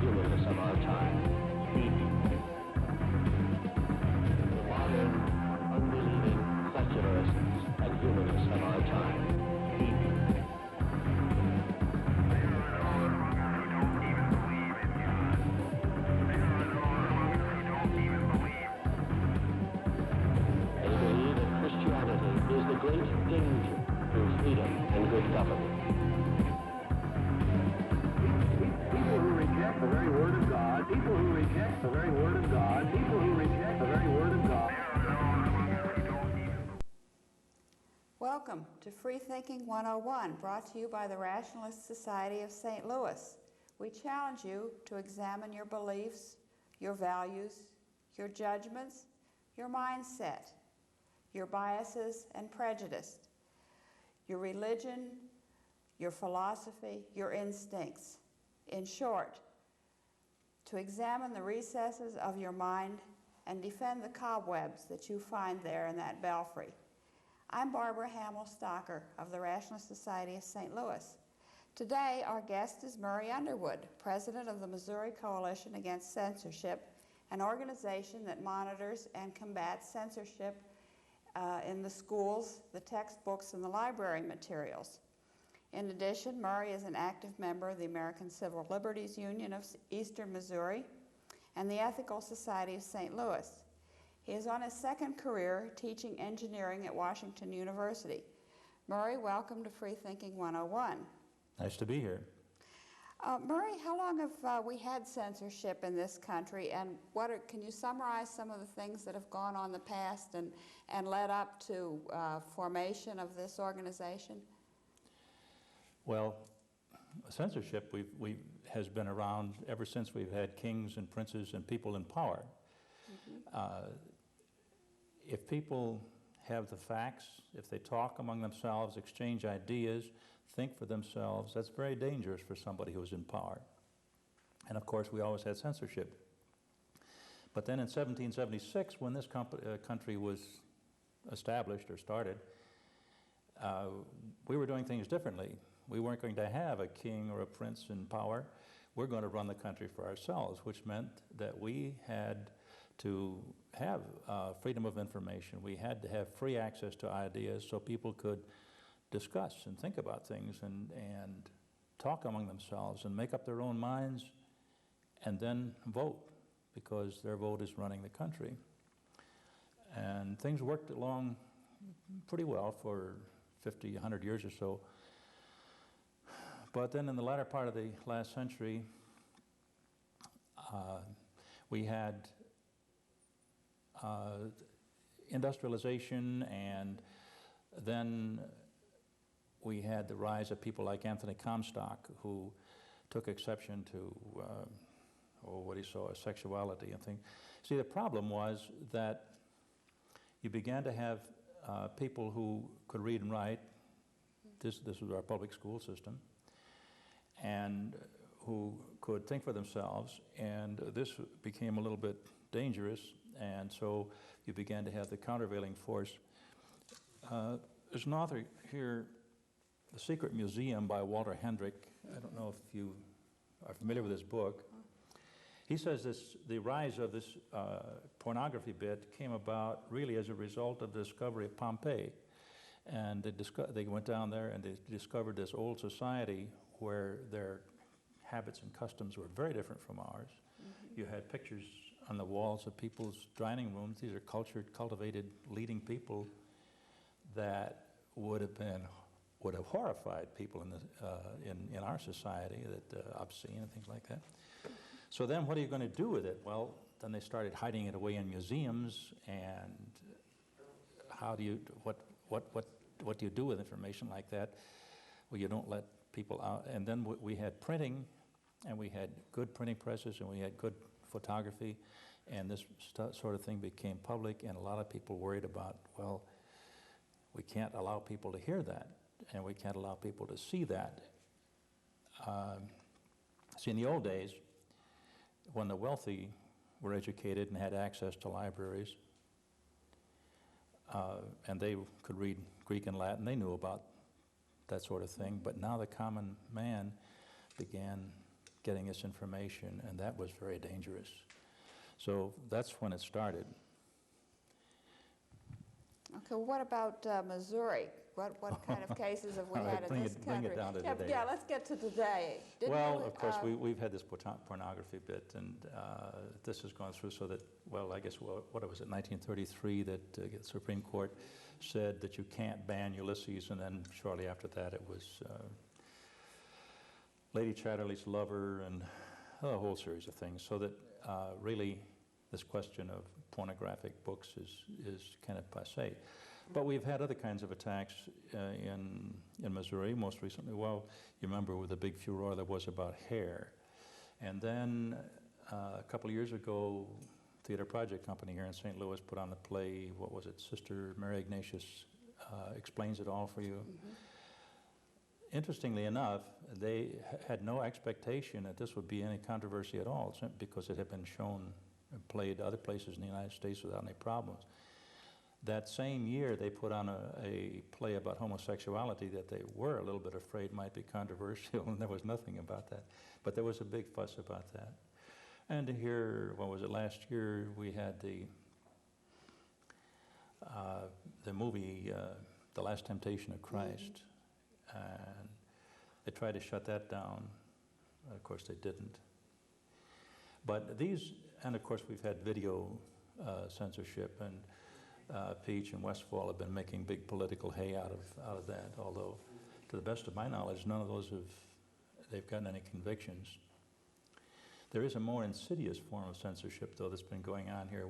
humanists of our time. The modern, unbelieving secularists and humanists of our time. Is the great danger to freedom and good government. People who reject the very word of God, people who reject the very word of God, people who reject the very word of God. Welcome to Freethinking 101, brought to you by the Rationalist Society of St. Louis. We challenge you to examine your beliefs, your values, your judgments, your mindset, your biases and prejudice, your religion, your philosophy, your instincts. In short, to examine the recesses of your mind and defend the cobwebs that you find there in that belfry. I'm Barbara Hamill-Stocker of the Rationalist Society of St. Louis. Today, our guest is Murray Underwood, president of the Missouri Coalition Against Censorship, an organization that monitors and combats censorship in the schools, the textbooks, and the library materials. In addition, Murray is an active member of the American Civil Liberties Union of Eastern Missouri and the Ethical Society of St. Louis. He is on his second career teaching engineering at Washington University. Murray, welcome to Freethinking 101. Nice to be here. Murray, how long have we had censorship in this country, and can you summarize some of the things that have gone on in the past and led up to formation of this organization? Well, censorship has been around ever since we've had kings and princes and people in power. Mm-hmm. If people have the facts, if they talk among themselves, exchange ideas, think for themselves, that's very dangerous for somebody who's in power. And of course, we always had censorship. But then in 1776, when this country was established or started, we were doing things differently. We weren't going to have a king or a prince in power. We're going to run the country for ourselves, which meant that we had to have freedom of information. We had to have free access to ideas so people could discuss and think about things and talk among themselves and make up their own minds and then vote, because their vote is running the country. And things worked along pretty well for 50, 100 years or so. But then in the latter part of the last century, we had industrialization, and then we had the rise of people like Anthony Comstock, who took exception to what he saw as sexuality and things. See, the problem was that you began to have people who could read and write. This was our public school system, and who could think for themselves, and this became a little bit dangerous, and so you began to have the countervailing force. There's an author here, The Secret Museum by Walter Hendrick. I don't know if you are familiar with his book. He says the rise of this pornography bit came about really as a result of the discovery of Pompeii. And they went down there and they discovered this old society where their habits and customs were very different from ours. Mm-hmm. You had pictures on the walls of people's dining rooms. These are cultured, cultivated, leading people that would have horrified people in our society, that obscene and things like that. So then what are you going to do with it? Well, then they started hiding it away in museums, and how do you, what do you do with information like that? Well, you don't let people out. And then we had printing, and we had good printing presses, and we had good photography, and this sort of thing became public, and a lot of people worried about, well, we can't allow people to hear that, and we can't allow people to see that. See, in the old days, when the wealthy were educated and had access to libraries, and they could read Greek and Latin, they knew about that sort of thing, but now the common man began getting this information, and that was very dangerous. So that's when it started. Okay, well, what about Missouri? What kind of cases have we All right, had in this country? bring it down to yeah, today. yeah, let's get to today. Well, of course, we've had this pornography bit, and this has gone through so that, well, I guess, what was it, 1933, that the Supreme Court said that you can't ban Ulysses, and then shortly after that it was Lady Chatterley's lover, and a whole series of things, so that really this question of pornographic books is kind of passé. But we've had other kinds of attacks in Missouri, most recently. Well, you remember with the big furor there was about hair. And then a couple of years ago, Theater Project Company here in St. Louis put on the play, what was it, Sister Mary Ignatius Explains It All for You. Mm-hmm. Interestingly enough, they had no expectation that this would be any controversy at all, because it had been shown and played other places in the United States without any problems. That same year, they put on a play about homosexuality that they were a little bit afraid might be controversial, and there was nothing about that. But there was a big fuss about that. And here, what was it, last year, we had the movie, The Last Temptation of Christ, and they tried to shut that down. Of course, they didn't. But these, and of course, we've had video censorship, and Peach and Westfall have been making big political hay out of that, although to the best of my knowledge, none of those they've gotten any convictions. There is a more insidious form of censorship, though, that's been going on here,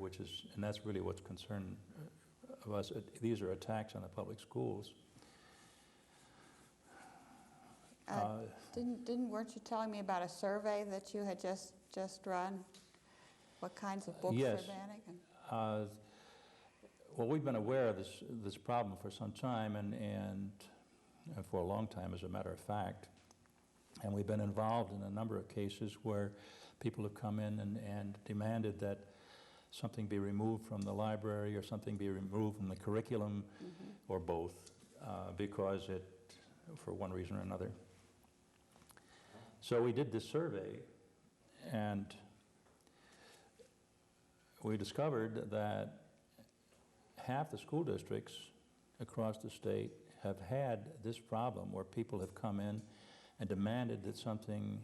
and that's really what's concerned of us. These are attacks on the public schools. Weren't you telling me about a survey that you had just run? What kinds of books yes. they're banning? Well, we've been aware of this problem for some time, and for a long time, as a matter of fact. And we've been involved in a number of cases where people have come in and demanded that something be removed from the library or something be removed from the curriculum, or both, because for one reason or another. So we did this survey, and we discovered that half the school districts across the state have had this problem where people have come in and demanded that something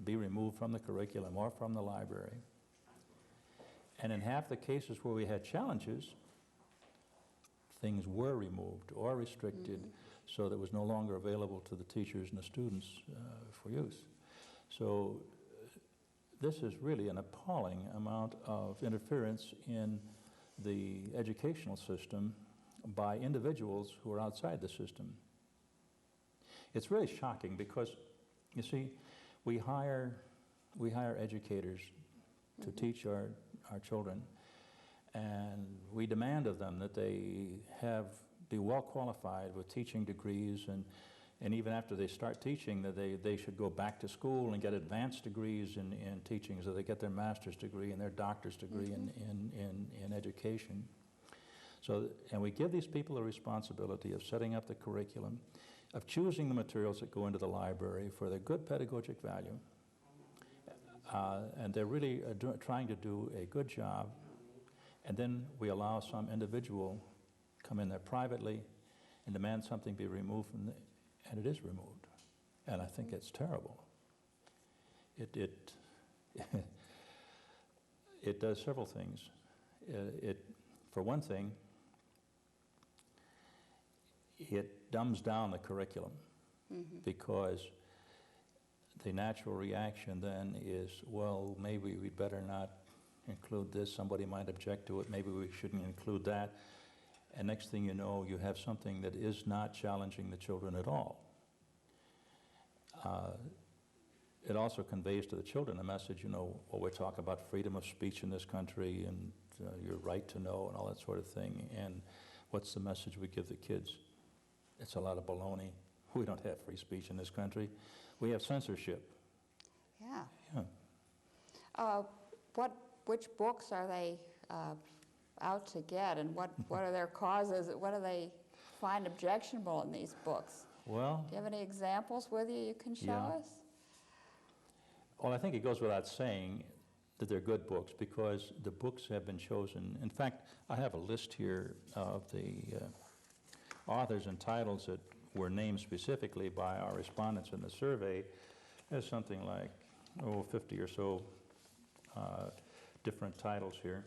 be removed from the curriculum or from the library. And in half the cases where we had challenges, things were removed or restricted so that it was no longer available to the teachers and the students for use. So this is really an appalling amount of interference in the educational system by individuals who are outside the system. It's really shocking because, you see, we hire educators to teach our children, and we demand of them that they be well qualified with teaching degrees, and even after they start teaching, that they should go back to school and get advanced degrees in teaching, so they get their master's degree and their doctor's degree in education. So, and we give these people the responsibility of setting up the curriculum, of choosing the materials that go into the library for their good pedagogic value. And they're really trying to do a good job. And then we allow some individual come in there privately and demand something be removed from and it is removed. And I think it's terrible. It does several things. For one thing, it dumbs down the curriculum, because the natural reaction then is, well, maybe we'd better not include this. Somebody might object to it. Maybe we shouldn't include that. And next thing you know, you have something that is not challenging the children at all. It also conveys to the children a message, well, we're talking about freedom of speech in this country and your right to know and all that sort of thing. And what's the message we give the kids? It's a lot of baloney. We don't have free speech in this country. We have censorship. Yeah. Which books are they out to get, and what are their causes? What do they find objectionable in these books? Well, do you have any examples with you can show us? Well, I think it goes without saying that they're good books because the books have been chosen. In fact, I have a list here of the authors and titles that were named specifically by our respondents in the survey. There's something like, 50 or so different titles here.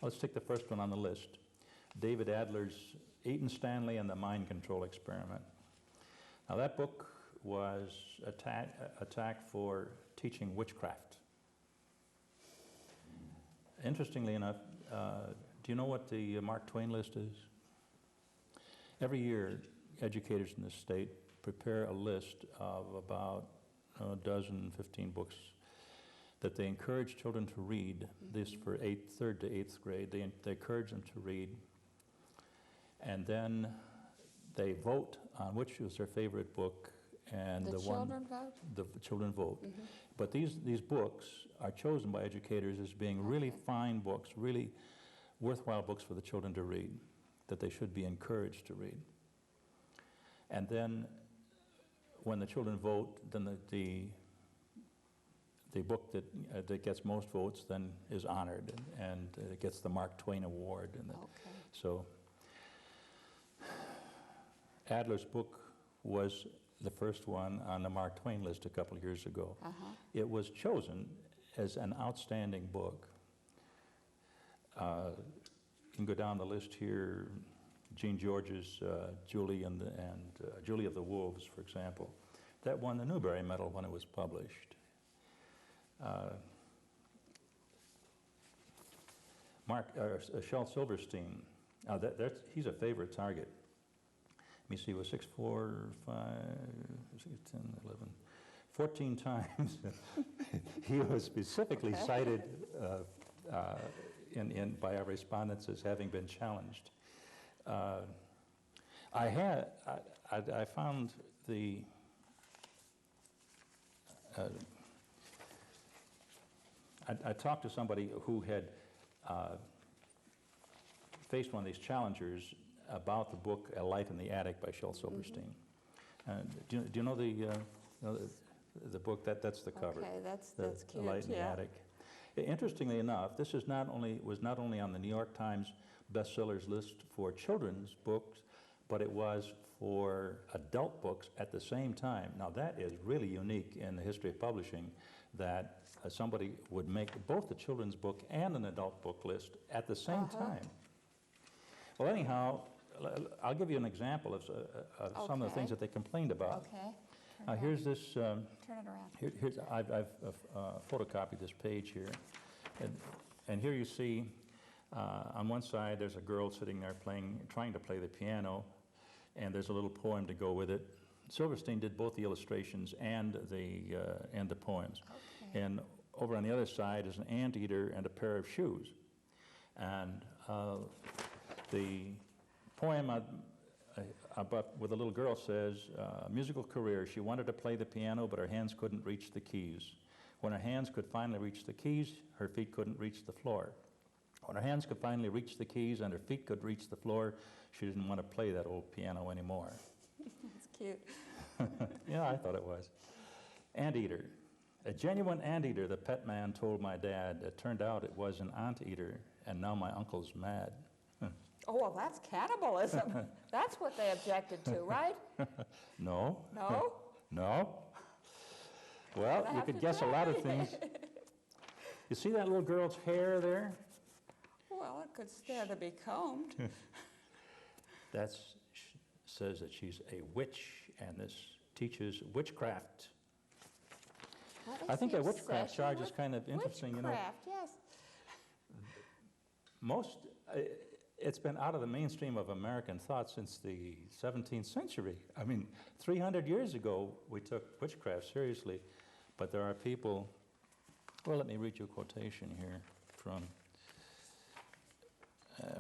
Let's take the first one on the list. David Adler's Eaton Stanley and the Mind Control Experiment. Now that book was attacked for teaching witchcraft. Interestingly enough, do you know what the Mark Twain list is? Every year, educators in this state prepare a list of about a dozen, 15 books that they encourage children to read. This for 3rd to 8th grade. They encourage them to read. And then they vote on which was their favorite book. And The children vote? The children vote. But these books are chosen by educators as being really fine books, really worthwhile books for the children to read, that they should be encouraged to read. And then when the children vote, then the book that gets most votes then is honored and gets the Mark Twain Award. And so Adler's book was the first one on the Mark Twain list a couple of years ago. It was chosen as an outstanding book. You can go down the list here. Gene George's Julie and Julie of the Wolves, for example. That won the Newbery Medal when it was published. Shel Silverstein, he's a favorite target. Let me see, it was 6, 4, 5, 6, 10, 11, 14 times. He was specifically cited by our respondents as having been challenged. I found the I talked to somebody who had faced one of these challengers about the book A Life in the Attic by Shel Silverstein. Do you know the book? That's the cover. Okay, that's cute. A Life in the Attic. Interestingly enough, this was not only on the New York Times bestsellers list for children's books, but it was for adult books at the same time. Now that is really unique in the history of publishing, that somebody would make both the children's book and an adult book list at the same time. Well, anyhow, I'll give you an example of some of the things that they complained about. Okay. Here's this. Turn it around. I've photocopied this page here, and here you see on one side there's a girl sitting there trying to play the piano, and there's a little poem to go with it. Silverstein did both the illustrations and the poems. And over on the other side is an anteater and a pair of shoes. And the poem about where the little girl says, musical career, she wanted to play the piano, but her hands couldn't reach the keys. When her hands could finally reach the keys, her feet couldn't reach the floor. When her hands could finally reach the keys and her feet could reach the floor, she didn't want to play that old piano anymore. That's cute. Yeah, I thought it was. Anteater. A genuine anteater, the pet man told my dad. It turned out it was an anteater, and now my uncle's mad. Oh, well, that's cannibalism. That's what they objected to, right? No. No? No. Well, you could guess a lot of things. You see that little girl's hair there? Well, it could stand to be combed. That says that she's a witch, and this teaches witchcraft. I think that witchcraft charge is kind of interesting. Witchcraft, yes. It's been out of the mainstream of American thought since the 17th century. I mean, 300 years ago, we took witchcraft seriously, but there are people. Well, let me read you a quotation here from.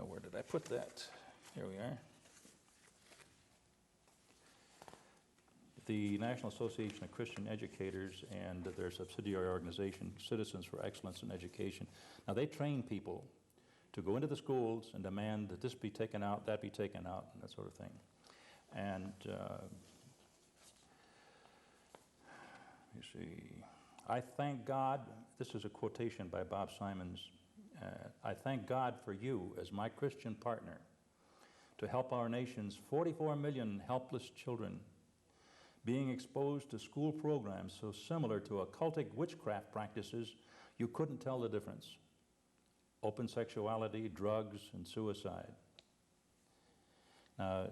Where did I put that? Here we are. The National Association of Christian Educators and their subsidiary organization, Citizens for Excellence in Education. Now, they train people to go into the schools and demand that this be taken out, that be taken out, and that sort of thing. And let You see, I thank God, this is a quotation by Bob Simons, I thank God for you as my Christian partner to help our nation's 44 million helpless children being exposed to school programs so similar to occultic witchcraft practices you couldn't tell the difference. Open sexuality, drugs, and suicide. Now,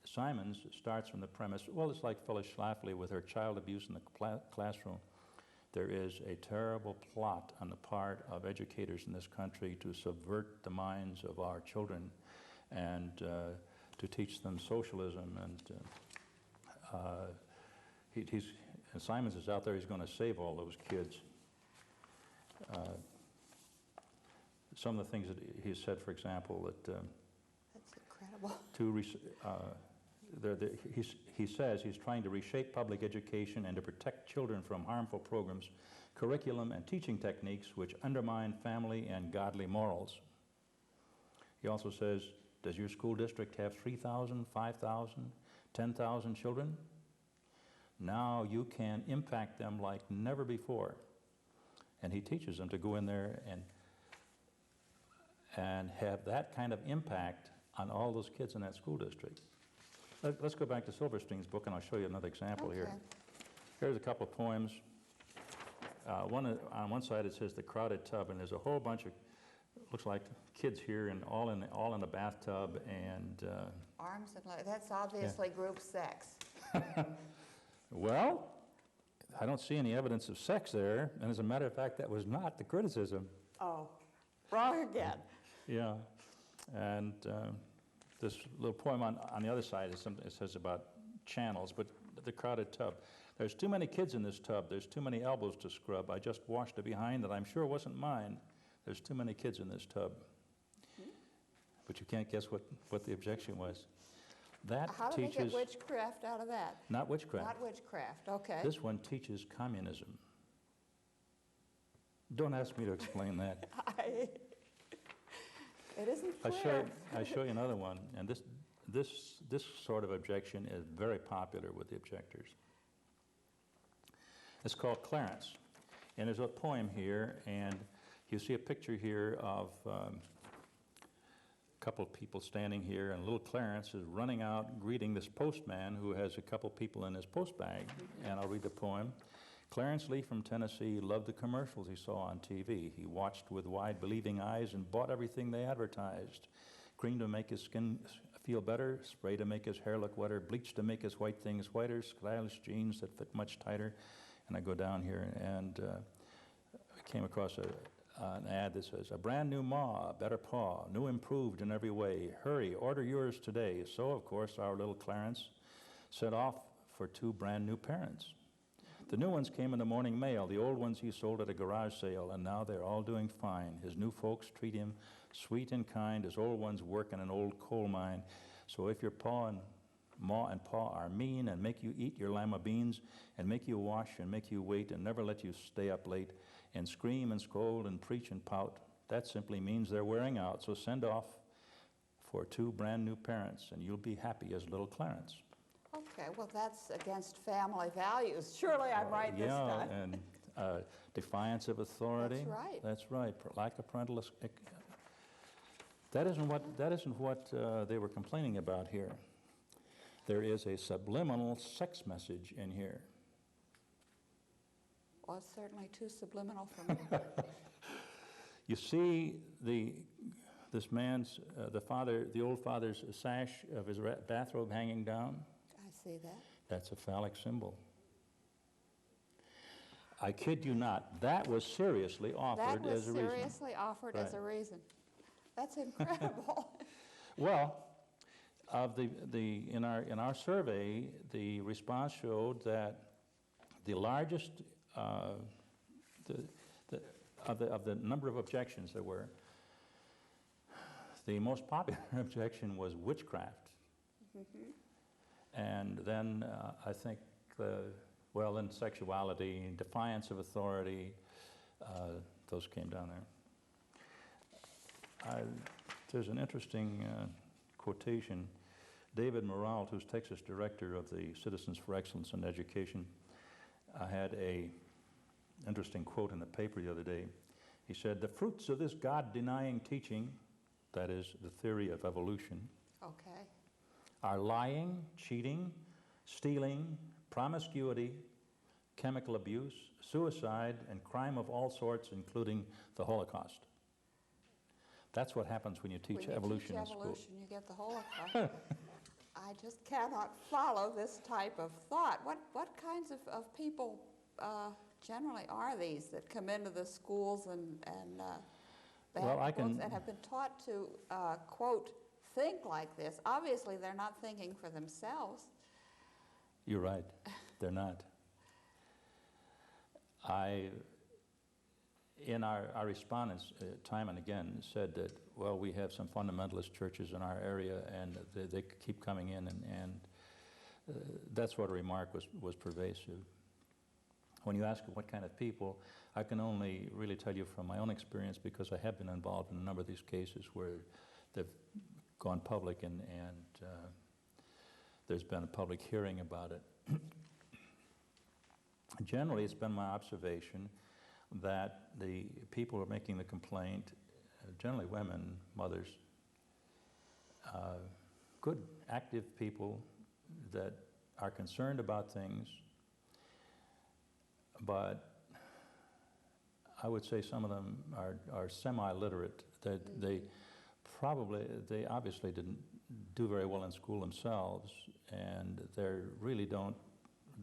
Simons starts from the premise, well, it's like Phyllis Schlafly with her child abuse in the classroom. There is a terrible plot on the part of educators in this country to subvert the minds of our children and to teach them socialism. And Simons is out there, he's going to save all those kids. Some of the things that he said, for example, that that's incredible. He says he's trying to reshape public education and to protect children from harmful programs, curriculum, and teaching techniques which undermine family and godly morals. He also says, does your school district have 3,000, 5,000, 10,000 children? Now you can impact them like never before. And he teaches them to go in there and have that kind of impact on all those kids in that school district. Let's go back to Silverstein's book, and I'll show you another example here. Here's a couple of poems. On one side it says The Crowded Tub, and there's a whole bunch of, looks like kids here, and all in the bathtub, and arms and legs. That's obviously group sex. Well, I don't see any evidence of sex there, and as a matter of fact, that was not the criticism. Oh, wrong again. Yeah, and this little poem on the other side is something it says about channels, but the crowded tub. There's too many kids in this tub. There's too many elbows to scrub. I just washed a behind that I'm sure wasn't mine. There's too many kids in this tub. But you can't guess what the objection was. That How do teaches... they get witchcraft out of that? Not witchcraft. Not witchcraft, okay. This one teaches communism. Don't ask me to explain that. It isn't clear. I show you another one, and this sort of objection is very popular with the objectors. It's called Clarence, and there's a poem here, and you see a picture here of a couple of people standing here, and little Clarence is running out greeting this postman who has a couple people in his post bag, and I'll read the poem. Clarence Lee from Tennessee loved the commercials he saw on TV. He watched with wide, believing eyes and bought everything they advertised. Cream to make his skin feel better, spray to make his hair look wetter, bleach to make his white things whiter, stylish jeans that fit much tighter. And I go down here, and I came across an ad that says, a brand new ma, better paw, new improved in every way. Hurry, order yours today. So, of course, our little Clarence set off for 2 brand new parents. The new ones came in the morning mail, the old ones he sold at a garage sale, and now they're all doing fine. His new folks treat him sweet and kind, his old ones work in an old coal mine. So if your ma and pa are mean and make you eat your lima beans and make you wash and make you wait and never let you stay up late and scream and scold and preach and pout, that simply means they're wearing out. So send off for 2 brand new parents, and you'll be happy as little Clarence. Okay, well, that's against family values. Surely I'm right this time. Yeah, and defiance of authority. That's right. That's right. Lack of parental... That isn't what they were complaining about here. There is a subliminal sex message in here. Well, it's certainly too subliminal for me. You see this man's, the old father's sash of his bathrobe hanging down? I see that. That's a phallic symbol. I kid you not. That was seriously offered as a reason. That was seriously offered as a reason. That's incredible. Well, in our survey, the response showed that the largest of the number of objections there were, the most popular objection was witchcraft. Mm-hmm. And then I think, then sexuality, defiance of authority, those came down there. There's an interesting quotation. David Moralt, who's Texas director of the Citizens for Excellence in Education, I had a interesting quote in the paper the other day. He said, "The fruits of this God-denying teaching, that is the theory of evolution, Okay. are lying, cheating, stealing, promiscuity, chemical abuse, suicide, and crime of all sorts, including the Holocaust." That's what happens when you teach evolution in school. When you teach evolution, you get the Holocaust. I just cannot follow this type of thought. What kinds of people generally are these that come into the schools and Well, I can- books and have been taught to, quote, think like this? Obviously, they're not thinking for themselves. You're right. They're not. In our respondents, time and again, said that, well, we have some fundamentalist churches in our area, and they keep coming in, and that sort of remark was pervasive. When you ask what kind of people, I can only really tell you from my own experience, because I have been involved in a number of these cases where they've gone public, and there's been a public hearing about it. Generally, it's been my observation that the people who are making the complaint, generally women, mothers, good, active people that are concerned about things, but I would say some of them are semi-literate, that they obviously didn't do very well in school themselves, and they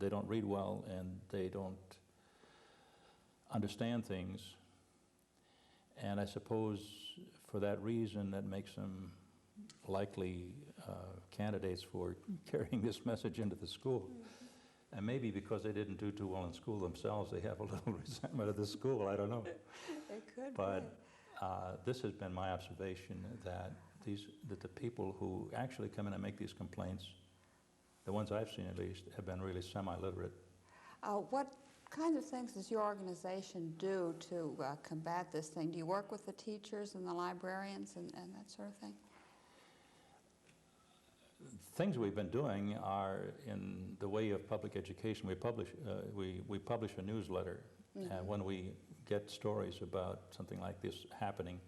don't read well, and they don't understand things, and I suppose for that reason that makes them likely candidates for carrying this message into the school. And maybe because they didn't do too well in school themselves, they have a little resentment of the school, I don't know. It could But be. this has been my observation, that the people who actually come in and make these complaints, the ones I've seen at least, have been really semi-literate. What kinds of things does your organization do to combat this thing? Do you work with the teachers and the librarians and that sort of thing? Things we've been doing are in the way of public education. We publish a newsletter, and when we get stories about something like this happening,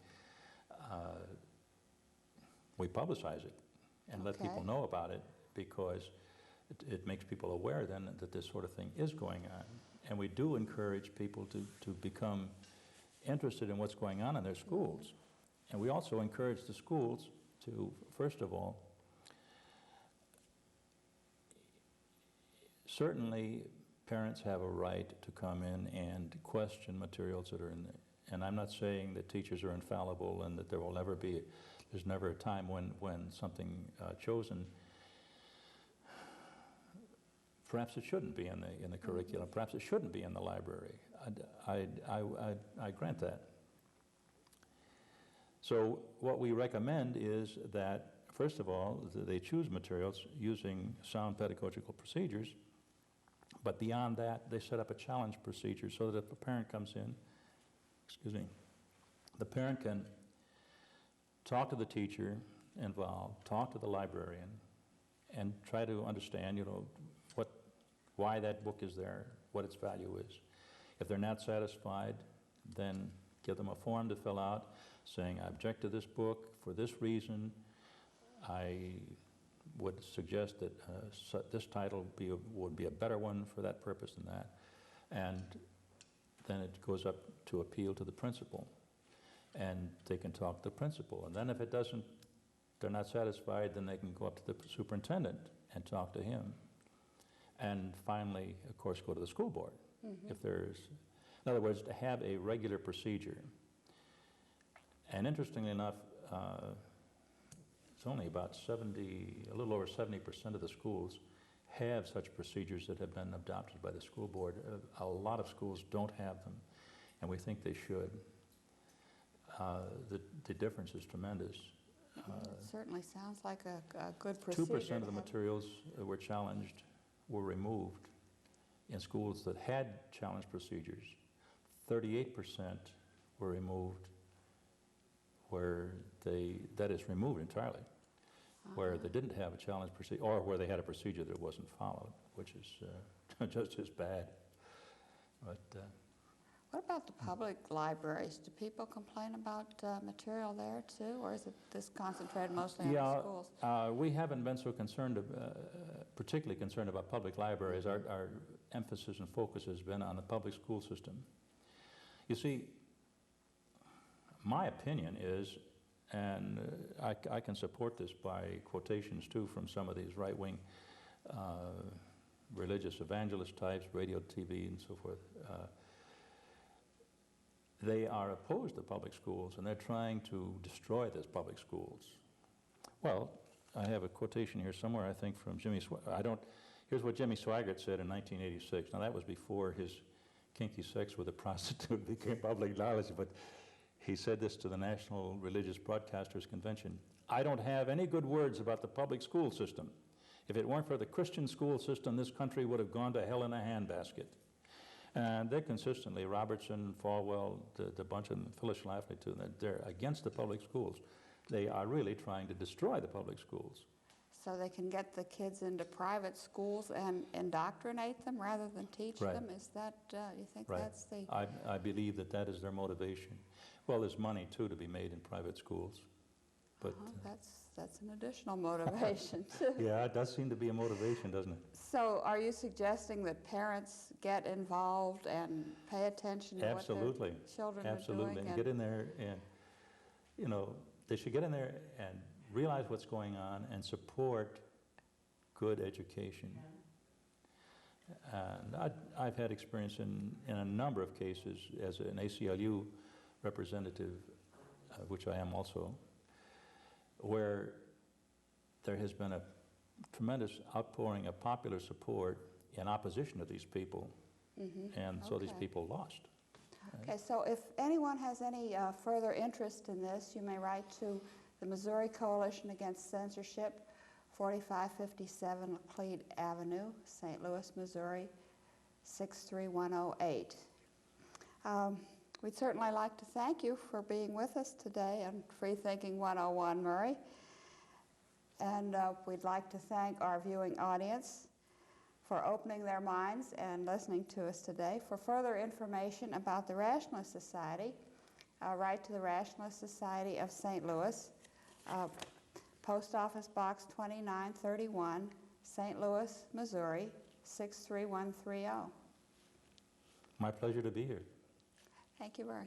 we publicize it and let people know about it, because it makes people aware then that this sort of thing is going on. And we do encourage people to become interested in what's going on in their schools. And we also encourage the schools to, first of all, certainly parents have a right to come in and question materials that are in there. And I'm not saying that teachers are infallible and that there's never a time when something chosen, perhaps it shouldn't be in the curriculum, perhaps it shouldn't be in the library. I grant that. So what we recommend is that, first of all, they choose materials using sound pedagogical procedures, but beyond that, they set up a challenge procedure so that if a parent comes in, the parent can talk to the teacher involved, talk to the librarian, and try to understand, why that book is there, what its value is. If they're not satisfied, then give them a form to fill out saying, I object to this book for this reason. I would suggest that this title would be a better one for that purpose than that. And then it goes up to appeal to the principal. And they can talk to the principal. And then if they're not satisfied, then they can go up to the superintendent and talk to him. And finally, of course, go to the school board. If there's, in other words, to have a regular procedure. And interestingly enough, it's only about a little over 70% of the schools have such procedures that have been adopted by the school board. A lot of schools don't have them, and we think they should. The difference is tremendous. It certainly sounds like a good procedure. 2% of the materials that were challenged were removed in schools that had challenge procedures. 38% were removed where that is removed entirely, where they didn't have a challenge procedure, or where they had a procedure that wasn't followed, which is just as bad. But What about the public libraries? Do people complain about material there too, or is it this concentrated mostly on the schools? We haven't been so concerned, particularly concerned about public libraries. Our emphasis and focus has been on the public school system. You see, my opinion is, and I can support this by quotations too from some of these right-wing religious evangelist types, radio, TV, and so forth. They are opposed to public schools, and they're trying to destroy these public schools. Well, I have a quotation here somewhere, I think, from Jimmy Swaggart. Here's what Jimmy Swaggart said in 1986. Now, that was before his kinky sex with a prostitute became public knowledge, but he said this to the National Religious Broadcasters Convention. "I don't have any good words about the public school system. If it weren't for the Christian school system, this country would have gone to hell in a handbasket." And they're consistently, Robertson, Falwell, the bunch of them, Phyllis Schlafly too, they're against the public schools. They are really trying to destroy the public schools. So they can get the kids into private schools and indoctrinate them rather than teach Right. them? Is that, you think Right. that's the... I believe that that is their motivation. Well, there's money too to be made in private schools. But that's an additional motivation too. yeah, it does seem to be a motivation, doesn't it? So are you suggesting that parents get involved and pay attention to Absolutely. what their children Absolutely. are doing? And get in there and, you know, they should get in there and realize what's going on and support good education. And I've had experience in a number of cases as an ACLU representative, which I am also, where there has been a tremendous outpouring of popular support in opposition to these people, and so these people lost. Okay, so if anyone has any further interest in this, you may write to the Missouri Coalition Against Censorship, 4557 Laclede Avenue, St. Louis, Missouri, 63108. We'd certainly like to thank you for being with us today on Freethinking 101, Murray. And we'd like to thank our viewing audience for opening their minds and listening to us today. For further information about the Rationalist Society, write to the Rationalist Society of St. Louis, Post Office Box 2931, St. Louis, Missouri, 63130. My pleasure to be here. Thank you, Murray.